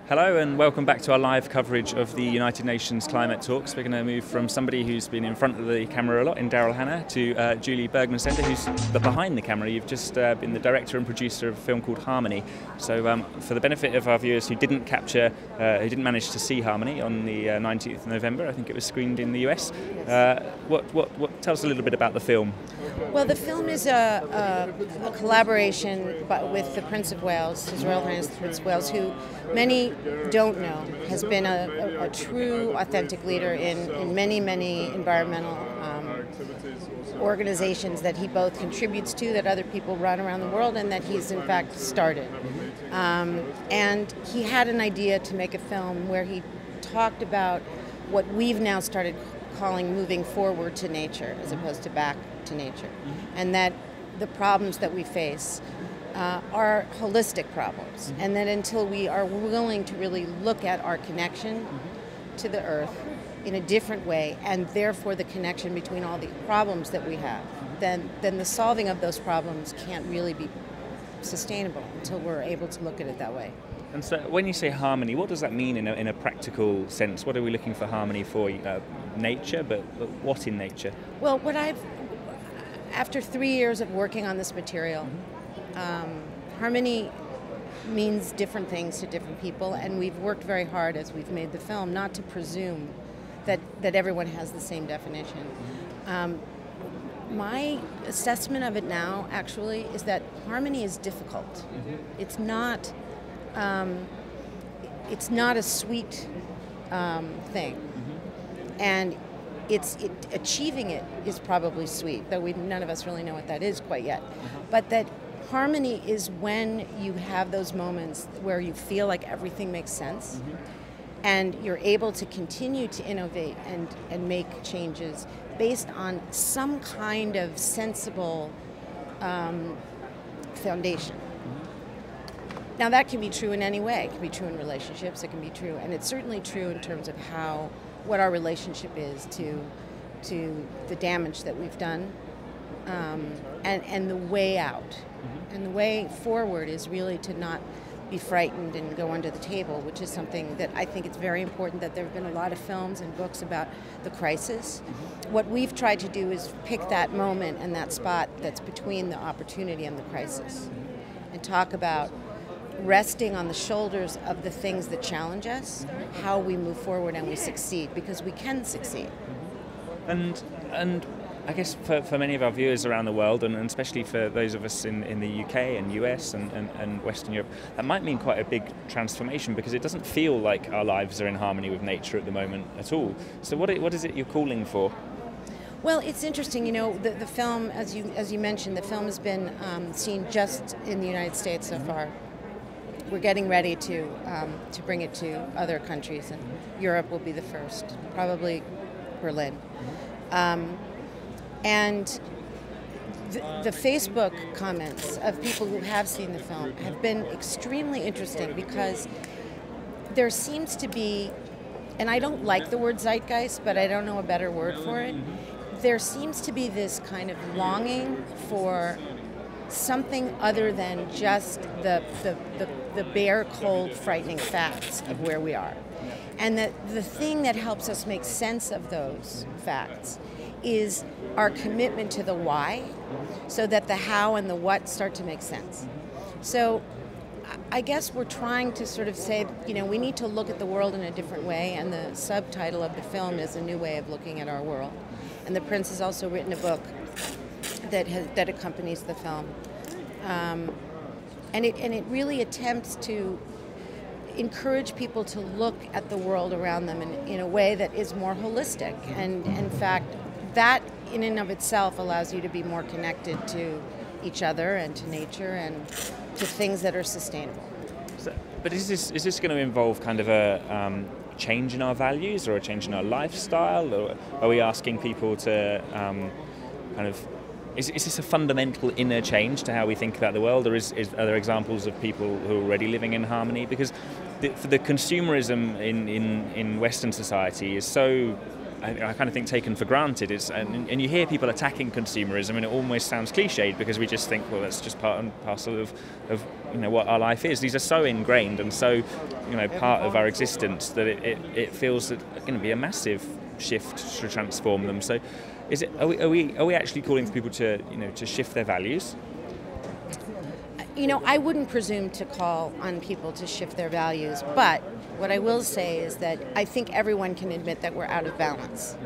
Hello and welcome back to our live coverage of the United Nations Climate Talks. We're going to move from somebody who's been in front of the camera a lot in Daryl Hannah to Julie Bergman Sender, who's behind the camera. You've just been the director and producer of a film called Harmony. So for the benefit of our viewers who didn't manage to see Harmony on the 19th of November, I think it was screened in the US, tell us a little bit about the film. Well, the film is a collaboration with the Prince of Wales, His Royal Highness the Prince of Wales, who many don't know has been a true, authentic leader in many, many environmental organizations that he both contributes to, that other people run around the world, and that he's in fact started. And he had an idea to make a film where he talked about what we've now started calling moving forward to nature as opposed to back to nature, and that the problems that we face are holistic problems, and that until we are willing to really look at our connection to the earth in a different way, and therefore the connection between all the problems that we have, then the solving of those problems can't really be sustainable until we're able to look at it that way. And so when you say harmony, what does that mean in a practical sense? What are we looking for harmony for? Nature, but what in nature? Well, after 3 years of working on this material, harmony means different things to different people, and we've worked very hard as we've made the film not to presume that everyone has the same definition. My assessment of it now actually is that harmony is difficult. It's not a sweet thing, and achieving it is probably sweet, though none of us really know what that is quite yet. But that harmony is when you have those moments where you feel like everything makes sense, and you're able to continue to innovate and make changes based on some kind of sensible foundation. Now that can be true in any way. It can be true in relationships, it can be true, and it's certainly true in terms of what our relationship is to the damage that we've done, and the way out. And the way forward is really to not be frightened and go under the table, which is something that I think it's very important that there have been a lot of films and books about the crisis. What we've tried to do is pick that moment and that spot that's between the opportunity and the crisis, and talk about resting on the shoulders of the things that challenge us, how we move forward and we succeed, because we can succeed. And I guess for many of our viewers around the world, and especially for those of us in the UK and US and Western Europe, that might mean quite a big transformation, because it doesn't feel like our lives are in harmony with nature at the moment at all. So what is it you're calling for? Well, it's interesting, the film, as you mentioned, the film has been seen just in the United States so far. We're getting ready to bring it to other countries, and Europe will be the first, probably Berlin. And the Facebook comments of people who have seen the film have been extremely interesting, because there seems to be, and I don't like the word zeitgeist, but I don't know a better word for it, there seems to be this kind of longing for something other than just the bare, cold, frightening facts of where we are. And that the thing that helps us make sense of those facts is our commitment to the why, so that the how and the what start to make sense. So I guess we're trying to sort of say, we need to look at the world in a different way, and the subtitle of the film is A New Way of Looking at Our World. And the Prince has also written a book that accompanies the film. And it really attempts to encourage people to look at the world around them in a way that is more holistic. And in fact, that in and of itself allows you to be more connected to each other and to nature and to things that are sustainable. But is this going to involve kind of a change in our values, or a change in our lifestyle, or are we asking people to Is this a fundamental inner change to how we think about the world, or are there examples of people who are already living in harmony? Because the consumerism in Western society is so I kind of think taken for granted. And you hear people attacking consumerism, and it almost sounds cliched because we just think, well, that's just part and parcel of what our life is. These are so ingrained and so part of our existence that it feels that it's going to be a massive shift to transform them. So, are we actually calling for people to shift their values? I wouldn't presume to call on people to shift their values, but what I will say is that I think everyone can admit that we're out of balance.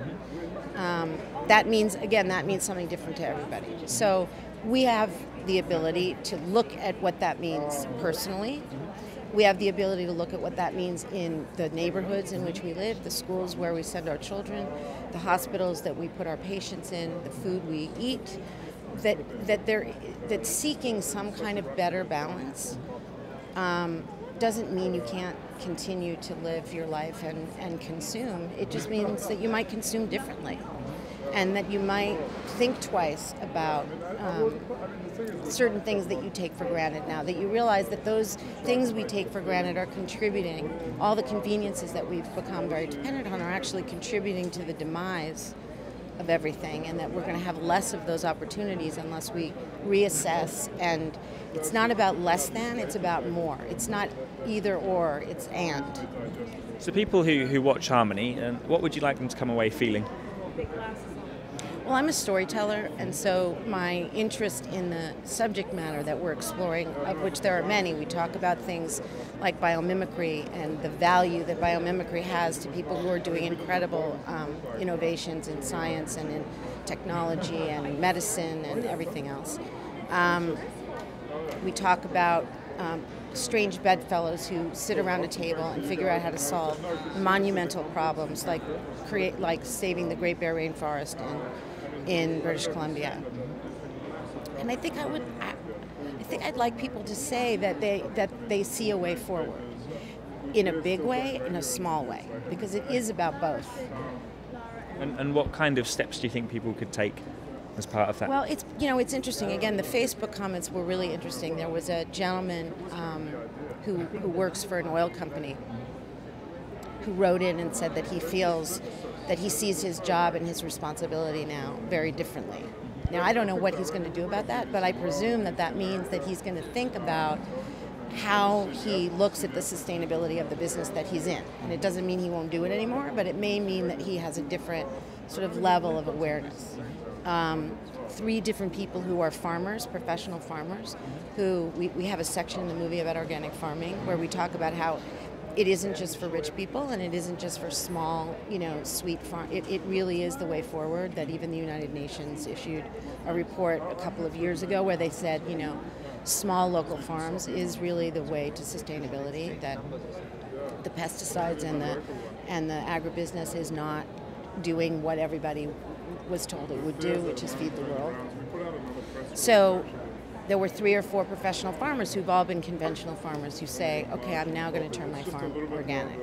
That means something different to everybody. So we have the ability to look at what that means personally. We have the ability to look at what that means in the neighborhoods in which we live, the schools where we send our children, the hospitals that we put our patients in, the food we eat. That seeking some kind of better balance doesn't mean you can't continue to live your life and consume. It just means that you might consume differently, and that you might think twice about certain things that you take for granted now, that you realize that those things we take for granted are contributing, all the conveniences that we've become very dependent on are actually contributing to the demise of everything, and that we're going to have less of those opportunities unless we reassess. And it's not about less than, it's about more. It's not either or, it's and. So people who watch Harmony, what would you like them to come away feeling? Well, I'm a storyteller, and so my interest in the subject matter that we're exploring, of which there are many, we talk about things like biomimicry and the value that biomimicry has to people who are doing incredible innovations in science and in technology and in medicine and everything else. We talk about strange bedfellows who sit around a table and figure out how to solve monumental problems like saving the Great Bear Rainforest in British Columbia. And I think I'd like people to say that they see a way forward, in a big way, in a small way, because it is about both. And what kind of steps do you think people could take as part of that? Well, it's interesting. Again, the Facebook comments were really interesting. There was a gentleman who works for an oil company who wrote in and said that he feels that he sees his job and his responsibility now very differently. Now, I don't know what he's going to do about that, but I presume that means that he's going to think about how he looks at the sustainability of the business that he's in. And it doesn't mean he won't do it anymore, but it may mean that he has a different sort of level of awareness. 3 different people who are farmers, professional farmers, who we have a section in the movie about organic farming where we talk about how it isn't just for rich people and it isn't just for small, sweet farm. It really is the way forward. That even the United Nations issued a report a couple of years ago where they said, small local farms is really the way to sustainability. That the pesticides and the agribusiness is not doing what everybody was told it would do, which is feed the world. So there were 3 or 4 professional farmers who've all been conventional farmers who say, okay, I'm now going to turn my farm organic.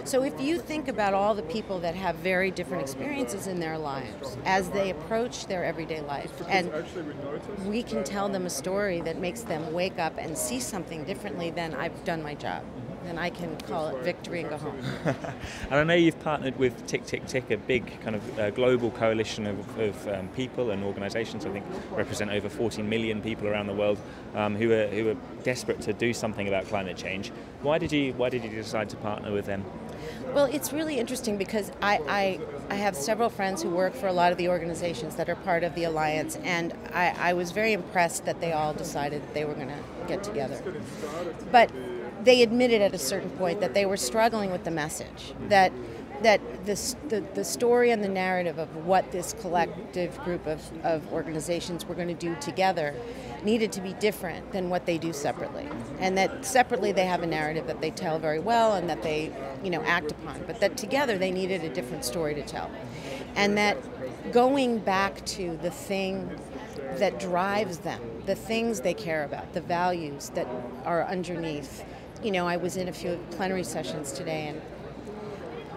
So if you think about all the people that have very different experiences in their lives as they approach their everyday life, and we can tell them a story that makes them wake up and see something differently, then I've done my job. Then I can call it victory and go home. And I know you've partnered with Tick Tick Tick, a big kind of global coalition of people and organisations. I think represent over 14 million people around the world who are desperate to do something about climate change. Why did you decide to partner with them? Well, it's really interesting because I have several friends who work for a lot of the organizations that are part of the Alliance, and I was very impressed that they all decided they were going to get together. But they admitted at a certain point that they were struggling with the message, that the story and the narrative of what this collective group of organizations were going to do together needed to be different than what they do separately. And that separately they have a narrative that they tell very well and that they act upon, but that together they needed a different story to tell. And that going back to the thing that drives them, the things they care about, the values that are underneath. I was in a few plenary sessions today, and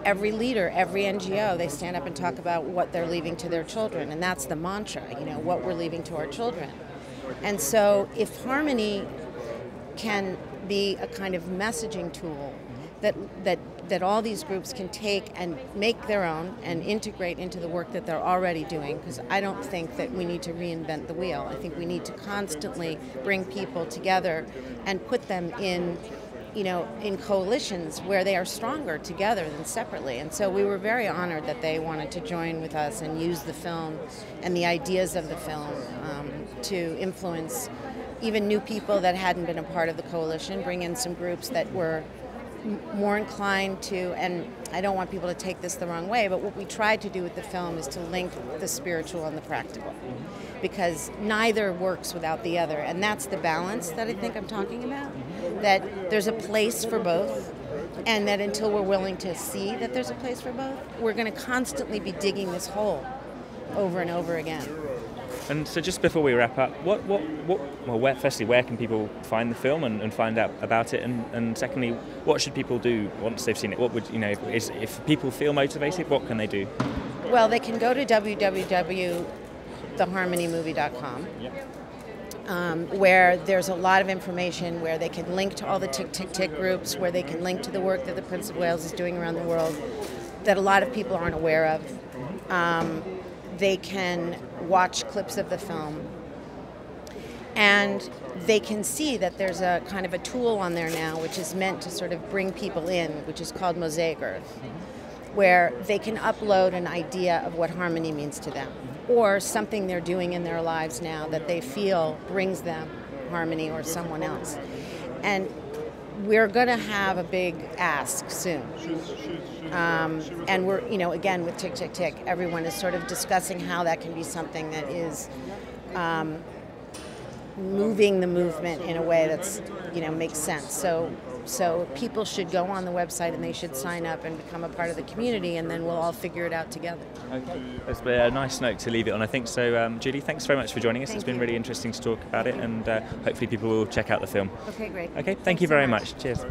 every leader, every NGO, they stand up and talk about what they're leaving to their children, and that's the mantra, what we're leaving to our children. And so if Harmony can be a kind of messaging tool that all these groups can take and make their own and integrate into the work that they're already doing, because I don't think that we need to reinvent the wheel. I think we need to constantly bring people together and put them in coalitions where they are stronger together than separately. And so we were very honored that they wanted to join with us and use the film and the ideas of the film to influence even new people that hadn't been a part of the coalition, bring in some groups that were more inclined to, and I don't want people to take this the wrong way, but what we tried to do with the film is to link the spiritual and the practical, because neither works without the other, and that's the balance that I think I'm talking about, that there's a place for both, and that until we're willing to see that there's a place for both, we're going to constantly be digging this hole over and over again. And so just before we wrap up, firstly, where can people find the film and find out about it? And secondly, what should people do once they've seen it? What would, if people feel motivated, what can they do? Well, they can go to www.theharmonymovie.com, where there's a lot of information, where they can link to all the tick, tick, tick groups, where they can link to the work that the Prince of Wales is doing around the world that a lot of people aren't aware of. They can watch clips of the film, and they can see that there's a kind of a tool on there now which is meant to sort of bring people in, which is called Mosaic Earth, where they can upload an idea of what harmony means to them, or something they're doing in their lives now that they feel brings them harmony or someone else. And we're going to have a big ask soon. And we're, again, with Tick, Tick, Tick, everyone is sort of discussing how that can be something that is moving the movement in a way that's, makes sense. So people should go on the website and they should sign up and become a part of the community, and then we'll all figure it out together. Okay. That's a nice note to leave it on, I think. So, Julie, thanks very much for joining us. Thank It's been you. really interesting to talk about it, and hopefully people will check out the film. Okay, great. Okay, thank you very much. Cheers.